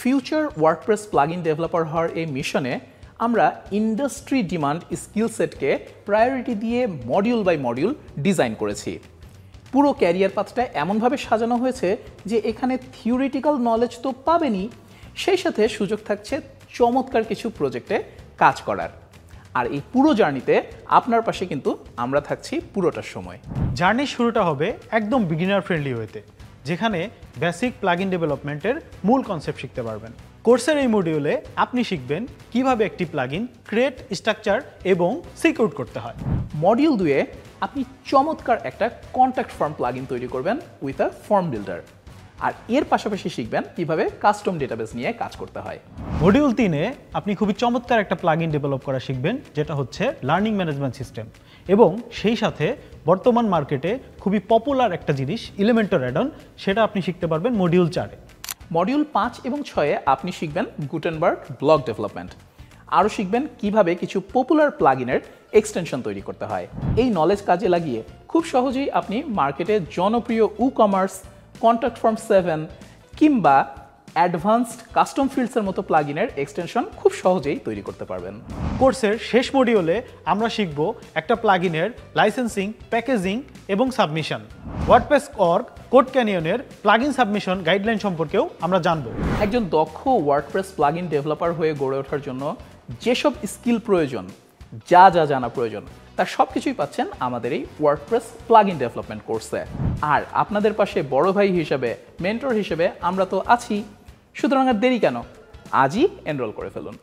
Future WordPress plugin developer হওয়ার এই মিশনে আমরা ইন্ডাস্ট্রি ডিমান্ড স্কিল সেটকে প্রায়োরিটি দিয়ে মডিউল বাই মডিউল ডিজাইন করেছি। পুরো ক্যারিয়ার পাথটা এমনভাবে সাজানো হয়েছে যে এখানে থিওরিটিক্যাল নলেজ তো পাবেনই, সেই সাথে সুযোগ থাকছে চমৎকার কিছু প্রজেক্টে কাজ করার। আর এই পুরো জার্নিতে আপনার পাশে কিন্তু আমরা থাকছি পুরোটার সময়। জার্নির শুরুটা হবে একদম বিগিনার ফ্রেন্ডলি ওয়েতে, যেখানে বেসিক প্লাগইন ডেভেলপমেন্টের মূল কনসেপ্ট শিখতে পারবেন। কোর্সের এই মডিউলে আপনি শিখবেন কিভাবে একটি প্লাগইন ক্রিয়েট, স্ট্রাকচার এবং সিকিউর করতে হয়। মডিউল 2-এ আপনি চমৎকার একটা কন্ট্যাক্ট ফর্ম প্লাগইন তৈরি করবেন উইথ আ ফর্ম বিল্ডার, আর এর পাশাপাশি শিখবেন কিভাবে কাস্টম ডেটাবেস নিয়ে কাজ করতে হয়। মডিউল 3-এ আপনি খুবই চমৎকার একটা প্লাগইন ডেভেলপ করা শিখবেন, যেটা হচ্ছে লার্নিং ম্যানেজমেন্ট সিস্টেম, এবং সেই সাথে বর্তমান মার্কেটে খুবই পপুলার একটা জিনিস এলিমেন্টর অ্যাডন, সেটা আপনি শিখতে পারবেন মডিউল 4-এ। মডিউল 5 এবং 6-এ আপনি শিখবেন গুটেনবার্গ ব্লক ডেভেলপমেন্ট, আরও শিখবেন কিভাবে কিছু পপুলার প্লাগইনের এক্সটেনশন তৈরি করতে হয়। এই নলেজ কাজে লাগিয়ে খুব সহজেই আপনি মার্কেটে জনপ্রিয় কমার্স, কন্ট্যাক্ট ফর্ম 7 কিংবা অ্যাডভান্সড কাস্টম ফিল্ডসের মতো প্লাগইনের এক্সটেনশন খুব সহজেই তৈরি করতে পারবেন। কোর্সের শেষ মডিউলে আমরা শিখব একটা প্লাগইনের লাইসেন্সিং, প্যাকেজিং এবং সাবমিশন। ওয়ার্ডপ্রেস অর্গ কোড ক্যানিয়নের প্লাগইন সাবমিশন গাইডলাইন সম্পর্কেও আমরা জানব। একজন দক্ষ ওয়ার্ডপ্রেস প্লাগইন ডেভেলপার হয়ে গড়ে ওঠার জন্য যেসব স্কিল প্রয়োজন, যা যা জানা প্রয়োজন, তার সব কিছুই পাচ্ছেন আমাদের এই ওয়ার্ডপ্রেস প্লাগইন ডেভেলপমেন্ট কোর্সে। আর আপনাদের পাশে বড় ভাই হিসেবে, মেন্টর হিসেবে আমরা তো আছি, সুতরাং আর দেরি কেন, আজই এনরোল করে ফেলুন।